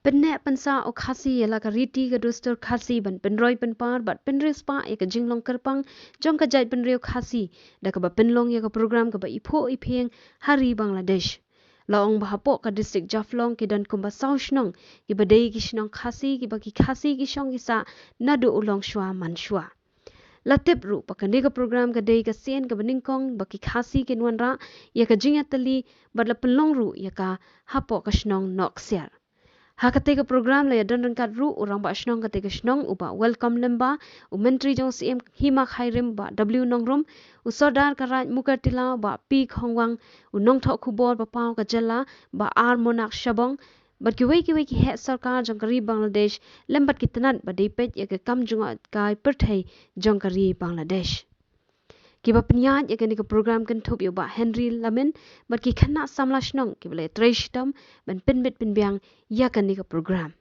Penek pensa o khasi yala ka riti ka dostor khasi ban penroi penpar bat penris pa ya ka jinglong kerpang jong ka jai penreu khasi da ka ba penlong ya ka program ka ba ipho ipeng hari Bangladesh. Laong bahapo ka district Jaflong ki dan kumba saushnong ki ba dei ki shnong khasi ki ba ki khasi ki shong isa nadu ulong shwa man shwa. Latip ru pakande ka program ka dei ka sen ka beningkong ba ki khasi ki nwanra ya ka jingatali bat la penlong ru ya ka hapo ka shnong nok siar. Hakate ka program la ya dan kat ru orang ba shnong kate ka shnong uba welcome lemba u menteri jong CM hima khairim ba W nongrum u sodar ka raj mukar tila ba pi khongwang u nong thok khubor ba pau ka jala ba ar monak shabong bat ki wei ki het sarkar jong kari Bangladesh lembat ki tanat ba dei pet ya ka kam jong kai perthai jong kari Bangladesh. Kiba penyat ya kini ke program kan thup yo ba Henry Lamin bat ki khana samla shnong ki bale treshtam ban pinbit pinbyang ya kini ke program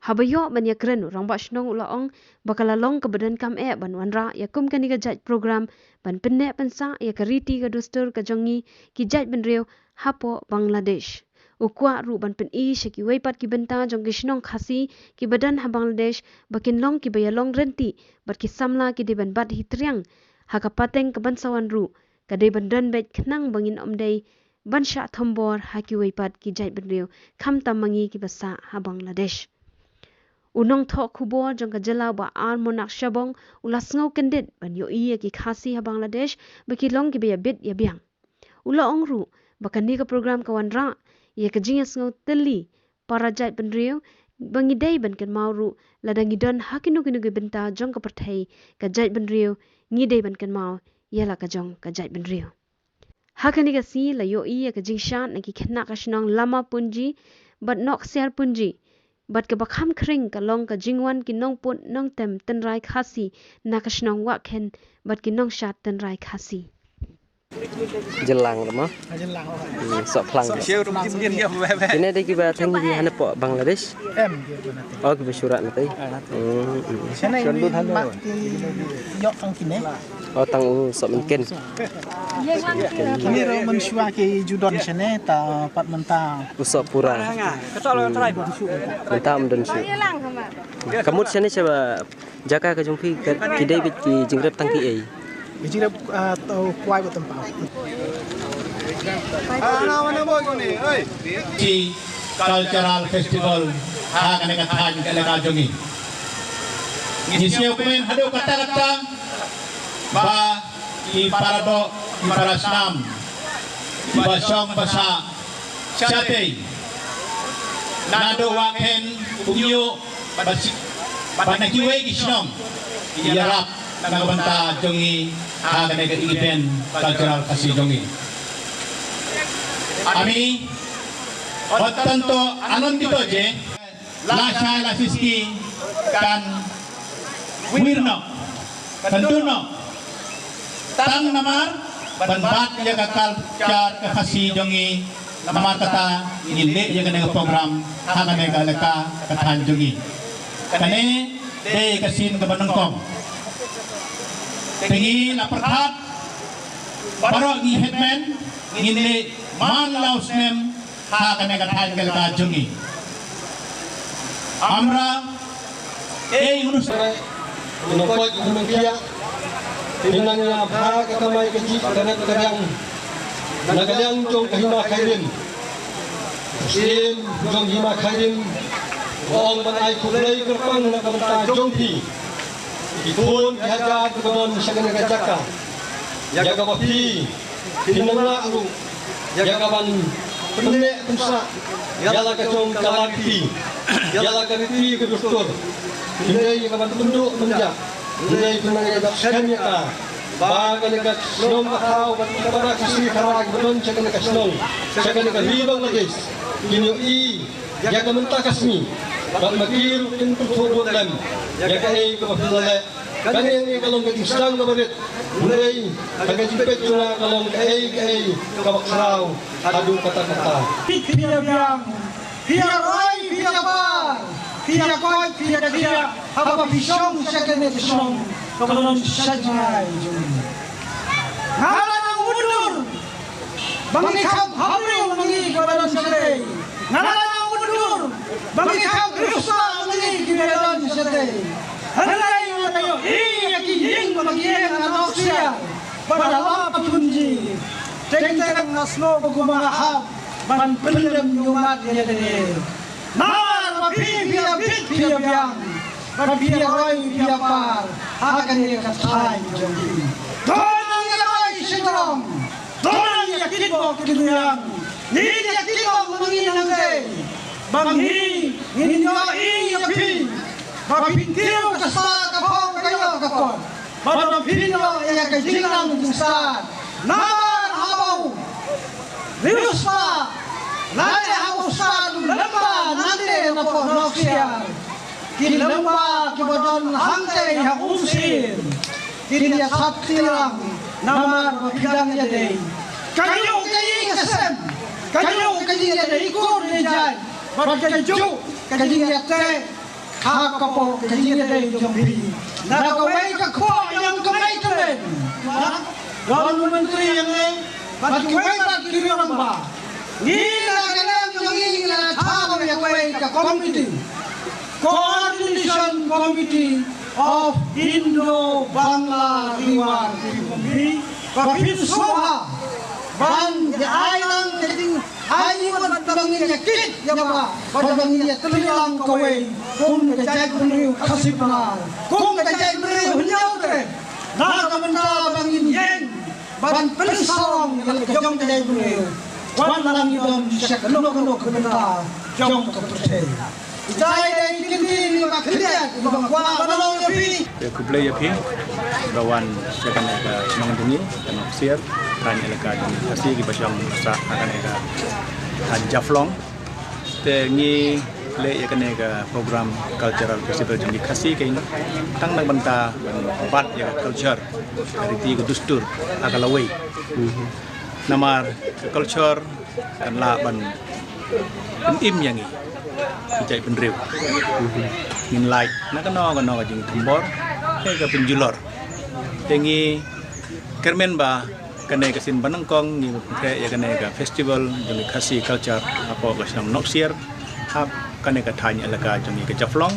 habayo ban ya kren rang ba shnong ulaong bakala long ke badan kam ban wanra ya kum kini ke jaj program ban pinne pensa ya kariti ke dostur ke jongi ki jaj ban reu hapo Bangladesh ukwa ru ban pen i shaki weipat ki benta jong ki shnong khasi ki badan ha Bangladesh bakin long ki bayalong renti bat ki samla ki de ban bat hitriang haka pateng ke bansawan ru kadai bandan bet kenang bangin omdei bansha thombor haki weipat ki jai benreu kham tamangi ki basa ha Bangladesh unong thok khubor jong ka jala ba ar monak shabong ulasngau kendit ban yo i ki khasi ha Bangladesh baki long ki be bit ya biang ula ong ru bakani ka program ka wanra ye ka jingas ngau teli para jai benreu bangi dei ban kan mauru ladangi don hakinu kinu ge benta jong ka perthai ka jai benreu ngidei ban kan mau yala ka jong ka jai benreu hakani ka si la yo i ka jingshan ki khna ka shnong lama punji bat nok ser punji bat ka bakham khring ka long ka jingwan ki nong put nong tem tenrai khasi na ka shnong wa khen bat ki nong shat tenrai khasi jelang lama sok plang ini ada kiba tangi di hana po Bangladesh oh kiba surat nanti sana ini mak yok tang kini oh tang sok mungkin kini ro mensyua ki judon sana ta pat mentang usok pura mentang mendon su kamu sana coba jaga ke jumpi kidai bit ki jingrep tangki ai Jadi tau kuai buat tempat. Cultural Festival ha kane kathan kane ka jongi. Nisnya kumen hado kata-kata ba i parado i parasnam ba syong basa chate nado waken unyo banakiwe kisnong yarap nagabanta jongi ha kane ka event cultural kasi jongi ami ottanto anondito je lasha lasiski kan wirno kanduno tang namar banbat ya kakal char kasi jongi namar kata nginde ya kane program ha kane ka leka kathan jongi kane de kasin ka banangkong tengi la perhat baro gi headman nginde man lausnem ha kane kathan ka jongi আমরা এই অনুষ্ঠানে Inokot Indonesia Pinangnya Bhara Kakamai Kecik Kanak Karyang Nagalyang Jong Kahima Khairin Muslim Jong Hima Khairin Wong Banai Kublai Kerpang Nakamata Jongpi Ipun Kihaga Kekanon Syakana Gajaka Jaga Wapi Pinangla Aru Jaga Ban Penek Pensa Yala Kacong Kalakti Yala Kariti Kedustur Hindai yang akan tunduk menjak, hindai penang yang daksan ya ka, bagan yang kasnom atau pada kasih karag benon cakap yang kasnom, cakap yang ribang lagi, kini i, jaga mentah kasmi, bag magir pintu tubuh lem, jaga i kemafilale, kan yang kalau nggak sedang keberit, hindai agak jepit cuma kalau kai kabaksarau, adu kata-kata. Pia koi, pia, apa pisong sakene pisong, kalau sajai jum. Ngalan mundur, bangi kam hamri bangi kabalan sakene. Ngalan mundur, bagi kau rusa lagi giberon sate halai yo iya ki ying bagi anosia pada punji teng naslo gumahab ban pendem nyumat ya dene mar pia biang ban pia roi pia par akan dia katai jadi donang ya roi sindrom donang ya kitbo kiduyang ni ya kitbo menginang ke bangi ni yo ya pi ba pintiu ka sa ka phong kayo ka kon ba pino ya ka jinglang sa namar habau Riuspa, nanti hapusan lemba nanti nafo nafsiar, kini lemba kebodon hangkai hakumsin, kini ya sabtilang nama bidang jadi. Kayu kesem, kayu jadi ikut dijai, berkeju kayu te, hak kapo kayu jadi jombi. Nak kawai kakpo yang kemai keren, Lawan Menteri yang ni. Bagaimana kiri orang bah? Nila kalam yang nila thang yang kau ke committee, coordination committee of Indo Bangla Riwar Bumi, Bapin Soha, ban the island keting ayuan tabangin yakit ya bah, tabangin ya terlilang kawai, kum kejai beriu kasih benar, kum kejai beriu hanyau ter, nak benda bangin yen. Ban pelisong yang jom terjadi beliau. Wan malam idom sekelok kebentar jom kepercayaan. Ijai dari kini lima kerja, lima kuah balong lebih. Kublai api, rawan sekan ega mengunjungi dan ofisier, tanya lega di kasih di pasang masa akan ega Jaflong. Tengi le akan ega program cultural festival di kasih kain tang nang banta empat ya culture dari tiga dustur akalawai. Namar culture kan la ban im yang ni kijai penriu min light nak kena jing tumbor ke penjulor tengi kermen ba kena kesin banangkong ni ke ya kena ke festival jeng kasih culture apa kasam noksier hap kena ke tanya laga jeng ke Jaflong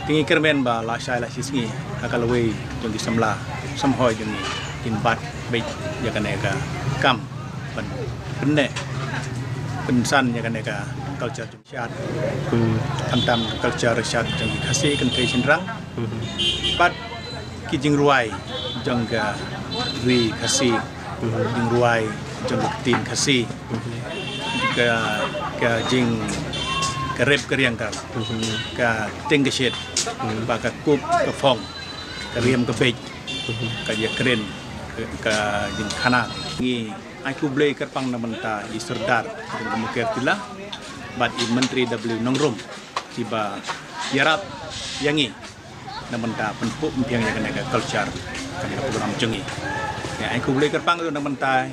tengi kermen ba la sai la sisngi akalawai jeng di semla samhoi jeng in bat baik ya kena ke kam ban benne pensan ya kena ke culture syat tam culture syat jeng kasih kan kai sinrang bat kijing ruai jeng ga ri kasih jeng ruai jeng tin kasih ke jing kerep keriangkar ke tenggesit baka kup ke fong ke riam ke bej ke ya keren ke jing kanak ni aku blay kerpang namanta di serdar jeng kemuker tila bat i menteri W Nongrum tiba yarap yangi namanta penpuk mpiang yang kena culture kena program jengi ya aku blay kerpang tu namanta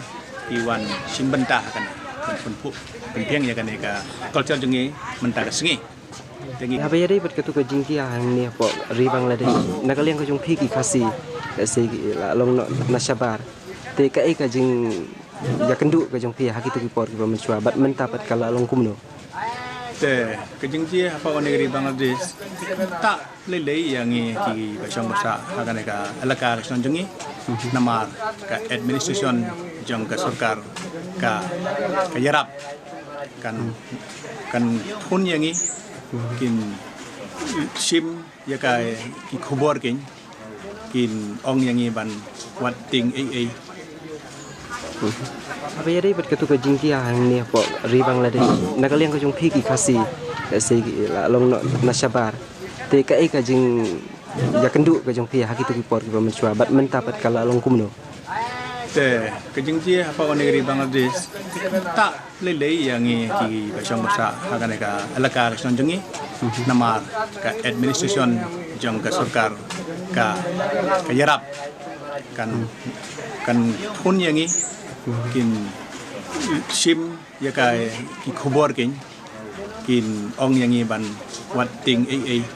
iwan simbentah kena penpuk mpiang yang kena culture jengi mentah sengi jengi apa ya dapat ketu ke jingki hang ni apa ri Bangladesh nakaliang ke jung phiki khasi se long nasabar te ka ka jing ya kendu ke jung phi haki tu por ki menchua bat mentapat kala long kumno te kejengji apa negeri Bangladesh tak lelei yang ki basang basa akan ka alaka reson jengi nama ka administration jong ka sarkar ka yarap kan thun yang kin sim ya ka ki khobor kin ong yang ban wat ting ai apa ya dapat ketu ke jingki hang ni apa ri Bangladesh nakaliang ke jung phiki khasi se long nasabar te ka jing ya kendu ke jung phi haki tu por ki menchua bat mentapat kala long kumno te kejengji apa negeri Bangladesh tak lelei yang ki basang basa akan ka alaka reson jengi nama ka administration jong ka sarkar ka yarap kan thun yang kin sim ya ka ki khobor kin ong yang ban wat ting ai